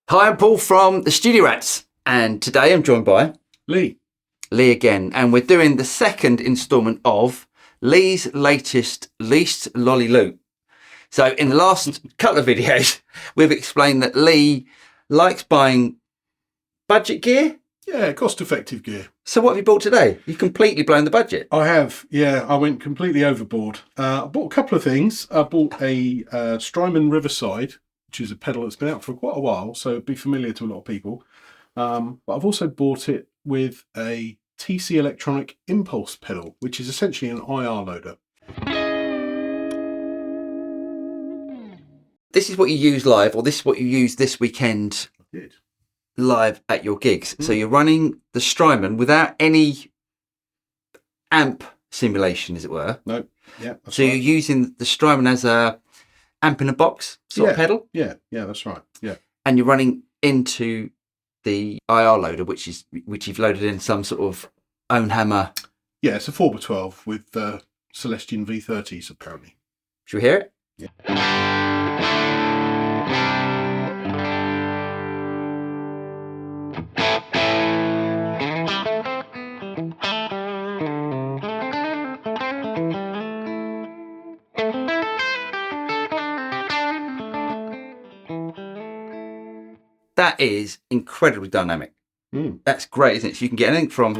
Hi, I'm Paul from the Studio Rats, and today I'm joined by Lee again, and we're doing the second instalment of Lee's latest Least Lolly Loot. So in the last couple of videos, we've explained that Lee likes buying budget gear. Yeah, cost-effective gear. So what have you bought today? You've completely blown the budget. I have, yeah. I went completely overboard. I bought a couple of things. I bought a Strymon Riverside, which is a pedal that's been out for quite a while, so it'd be familiar to a lot of people. But I've also bought it with a TC Electronic Impulse pedal, which is essentially an IR loader. This is what you use live, or this is what you use this weekend live at your gigs. So you're running the Strymon without any amp simulation, as it were. No, yeah. So you're using the Strymon as a amp in a box sort of pedal? Yeah, that's right. Yeah. And you're running into the IR loader, which you've loaded in some sort of own hammer. Yeah, it's a 4x12 with Celestion V30s apparently. Should we hear it? Yeah. That is incredibly dynamic. That's great, isn't it? So you can get anything from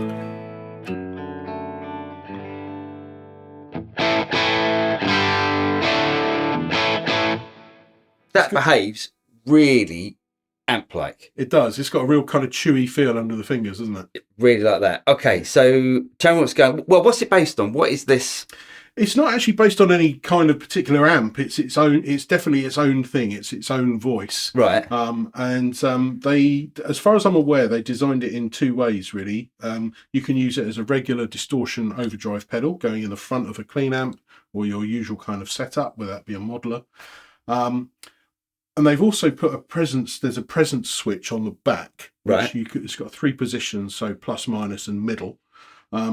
that behaves really amp-like. It does. It's got a real kind of chewy feel under the fingers, doesn't it? Really like that. Okay, so tell me what's going. Well, what's it based on? What is this? It's not actually based on any kind of particular amp. It's its own. It's definitely its own thing. It's its own voice. Right. They, as far as I'm aware, they designed it in two ways. Really, you can use it as a regular distortion overdrive pedal going in the front of a clean amp or your usual kind of setup, whether that be a modeler. And they've also put a presence. There's a presence switch on the back. Right. It's got 3 positions, so plus, minus, and middle.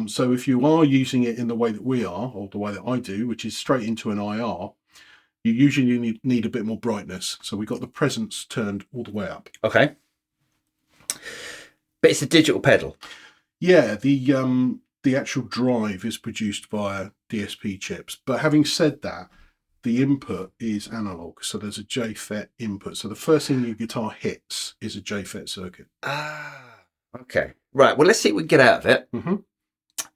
So if you are using it in the way that we are, or the way that I do, which is straight into an IR, you usually need a bit more brightness. So we got the presence turned all the way up. Okay. But it's a digital pedal. Yeah, the actual drive is produced via DSP chips. But having said that, the input is analog. So there's a JFET input. So the first thing your guitar hits is a JFET circuit. Ah, okay. Right. Well, let's see what we can get out of it. Mm-hmm.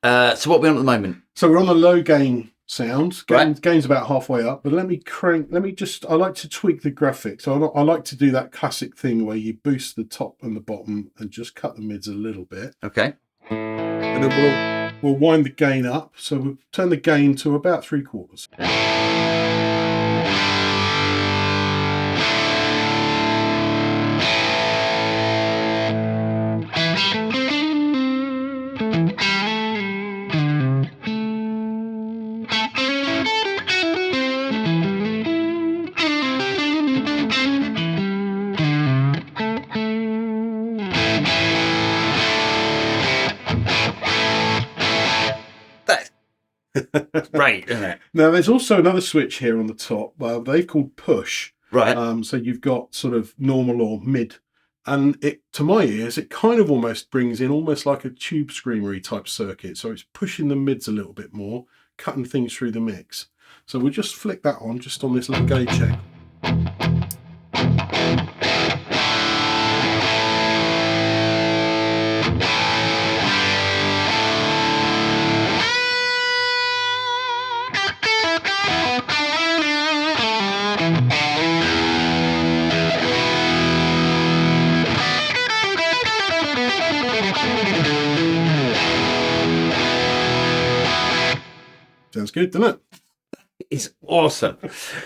So what are we on at the moment? So we're on the low gain sound. Right. Gain's about halfway up, but I like to tweak the graphics. So I like to do that classic thing where you boost the top and the bottom and just cut the mids a little bit. Okay. And then we'll wind the gain up. So we'll turn the gain to about 3/4. Right, isn't it? Now there's also another switch here on the top. They've called push. Right. So you've got sort of normal or mid, and it, to my ears, it kind of almost brings in almost like a tube screamery type circuit. So it's pushing the mids a little bit more, cutting things through the mix. So we'll just flick that on just on this little gain check. Sounds good, doesn't it? It's awesome.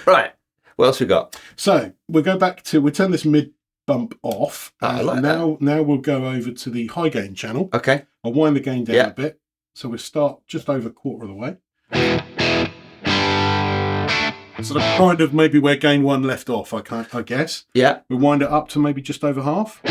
Right. What else we got? So we'll go back to, we'll turn this mid bump off. I like now we'll go over to the high gain channel. Okay. I'll wind the gain down a bit. So we'll start just over 1/4 of the way. So that's kind of maybe where gain 1 left off, I guess. Yeah. We'll wind it up to maybe just over half.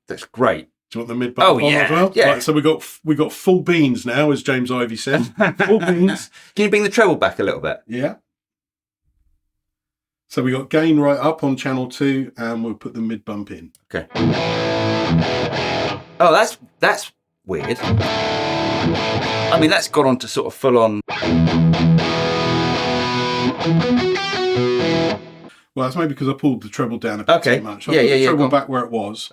That's great. Do you want the mid button on as well? Yeah. Right, so we got full beans now, as James Ivy said. Full beans. Can you bring the treble back a little bit? Yeah. So we got gain right up on channel 2, and we'll put the mid bump in. Okay. Oh, that's weird. I mean, that's gone on to sort of full on. Well, that's maybe because I pulled the treble down a bit too much. I'll put the treble back where it was.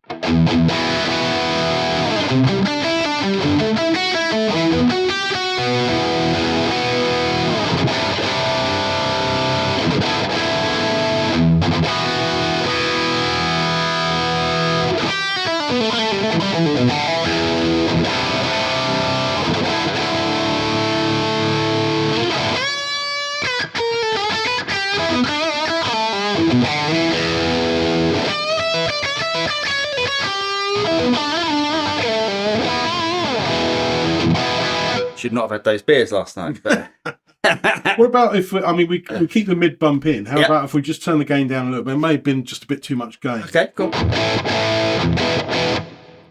Should not have had those beers last night. But... What about if we keep the mid bump in? How about if we just turn the gain down a little bit? It may have been just a bit too much gain. Okay, cool.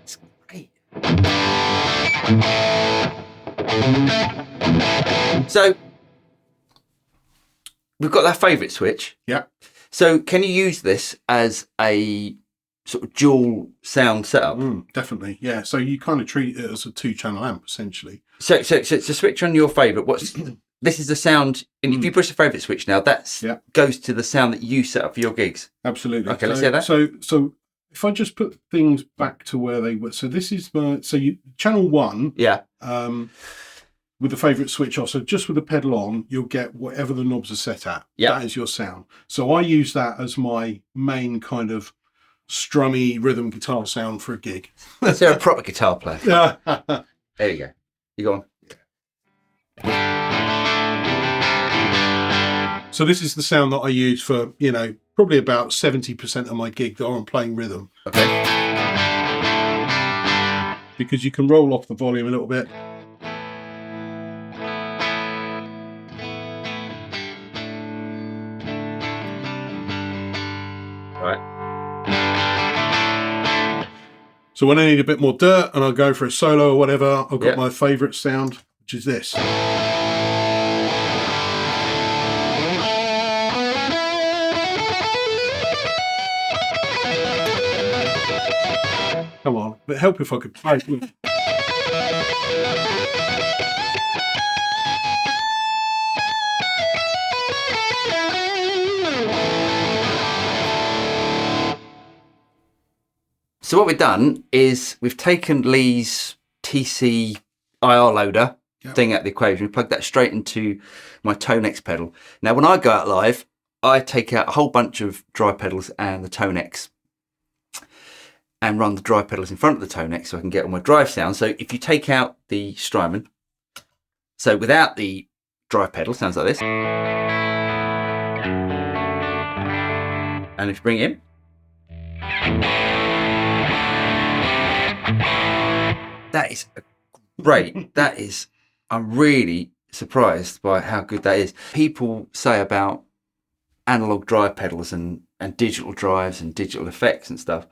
It's great. So we've got that favourite switch. Yeah. So can you use this as a sort of dual sound setup? Definitely, yeah. So you kind of treat it as a 2-channel amp, essentially. So switch on your favourite. This is the sound, and if you push the favourite switch now, goes to the sound that you set up for your gigs. Absolutely. Okay, let's hear that. So if I just put things back to where they were, so this is channel 1. Yeah. With the favourite switch off, so just with the pedal on, you'll get whatever the knobs are set at. Yeah. That is your sound. So I use that as my main kind of strummy rhythm guitar sound for a gig. Is there a proper guitar player? Yeah. There you go. You go on. So this is the sound that I use for, probably about 70% of my gig that I'm playing rhythm. Okay. Because you can roll off the volume a little bit. Right. So when I need a bit more dirt and I go for a solo or whatever, I've got my favourite sound, which is this. Come on, but help if I could play. So what we've done is we've taken Lee's TC IR loader thing out of the equation. We plugged that straight into my Tonex pedal. Now, when I go out live, I take out a whole bunch of dry pedals and the Tonex and run the dry pedals in front of the Tonex so I can get all my drive sound. So if you take out the Strymon, so without the drive pedal, sounds like this. And if you bring it in, that is great. I'm really surprised by how good that is. People say about analog drive pedals and digital drives and digital effects and stuff.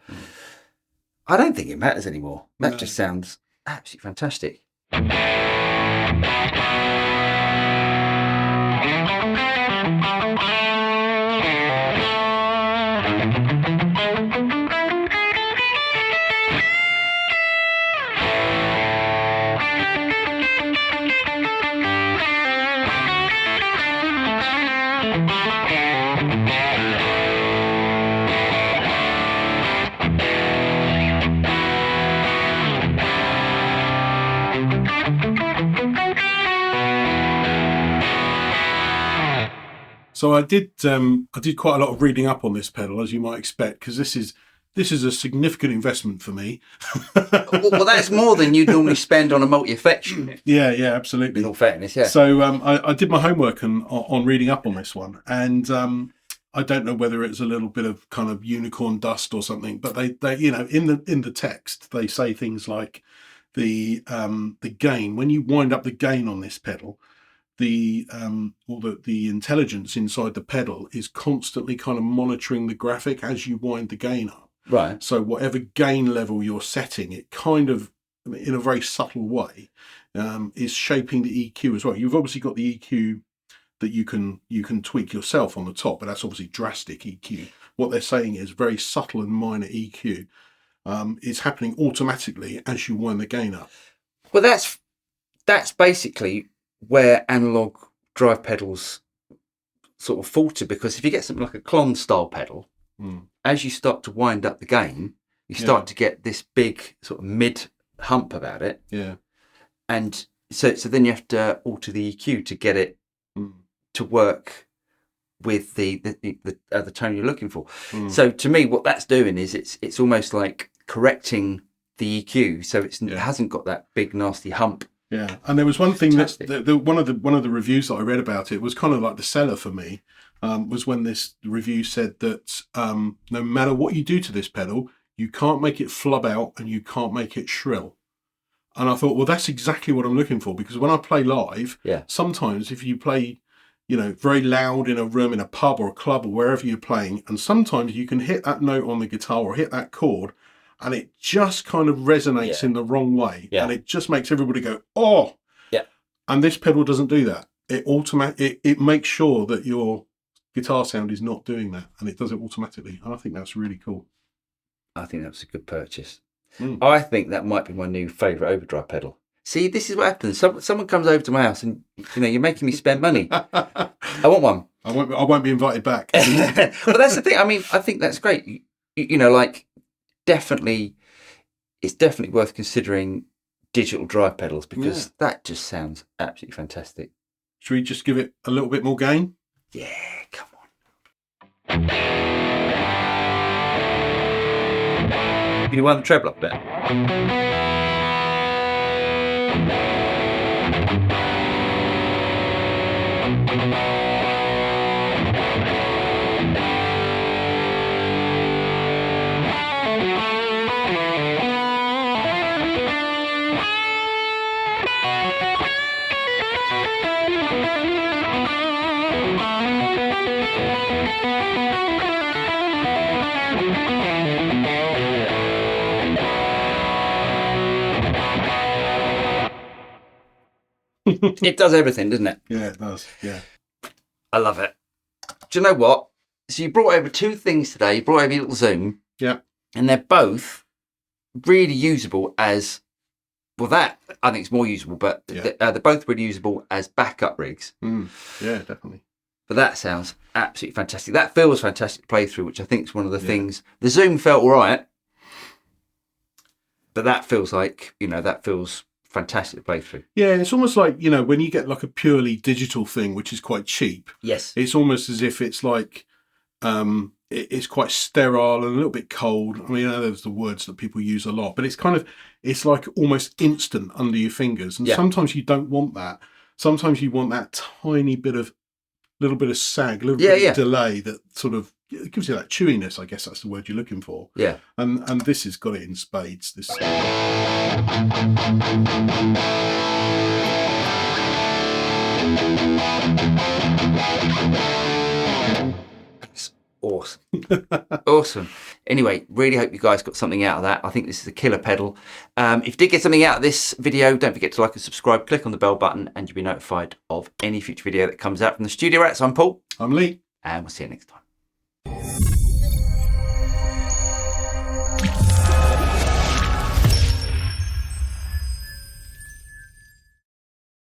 I don't think it matters anymore. That just sounds absolutely fantastic. So I did quite a lot of reading up on this pedal, as you might expect, because this is a significant investment for me. well, that's more than you'd normally spend on a multi-effect unit. Yeah, absolutely. In all fairness, yeah. So I did my homework on reading up on this one, and I don't know whether it's a little bit of kind of unicorn dust or something, but they in the text they say things like the gain, when you wind up the gain on this pedal, the intelligence inside the pedal is constantly kind of monitoring the graphic as you wind the gain up. Right. So whatever gain level you're setting, it kind of, in a very subtle way, is shaping the EQ as well. You've obviously got the EQ that you can tweak yourself on the top, but that's obviously drastic EQ. What they're saying is very subtle and minor EQ is happening automatically as you wind the gain up. Well, that's basically where analog drive pedals sort of falter, because if you get something like a clon style pedal, as you start to wind up the gain, you start to get this big sort of mid hump about it. Yeah. And so then you have to alter the EQ to get it to work with the tone you're looking for. So to me, what that's doing is it's almost like correcting the EQ, so it hasn't got that big nasty hump. Yeah, and there was one thing that one of the reviews that I read about it was kind of like the seller for me. Was when this review said that no matter what you do to this pedal, you can't make it flub out and you can't make it shrill. And I thought, well, that's exactly what I'm looking for, because when I play live, sometimes if you play, very loud in a room, in a pub or a club or wherever you're playing, and sometimes you can hit that note on the guitar or hit that chord, and it just kind of resonates in the wrong way, and it just makes everybody go, oh. Yeah. And this pedal doesn't do that. It makes sure that your guitar sound is not doing that, and it does it automatically. And I think that's really cool. I think that was a good purchase. I think that might be my new favourite overdrive pedal. See, this is what happens. Someone comes over to my house and you're making me spend money. I want one. I won't be invited back. But that's the thing. I mean, I think that's great. Definitely, it's definitely worth considering digital drive pedals, because that just sounds absolutely fantastic. Should we just give it a little bit more gain? Yeah, come on. You want the treble up there? It does everything, doesn't it? Yeah, it does. Yeah. I love it. Do you know what? So you brought over two things today. You brought over your little Zoom. Yeah. And they're both really usable as, well, that I think it's more usable, but they're both really usable as backup rigs. Yeah, definitely. But that sounds absolutely fantastic. That feels fantastic to play through, which I think is one of the things. The Zoom felt all right, but that feels like, that feels fantastic to play through. Yeah, it's almost like, when you get like a purely digital thing, which is quite cheap. Yes. It's almost as if it's like, it's quite sterile and a little bit cold. I mean, there's the words that people use a lot, but it's like almost instant under your fingers. And sometimes you don't want that. Sometimes you want that tiny little bit of sag, a little bit of delay that sort of, it gives you that chewiness, I guess that's the word you're looking for. Yeah. And this has got it in spades. This. That's awesome. Awesome. Anyway, really hope you guys got something out of that. I think this is a killer pedal. If you did get something out of this video, don't forget to like and subscribe, click on the bell button, and you'll be notified of any future video that comes out from the Studio Rats. I'm Paul. I'm Lee. And we'll see you next time.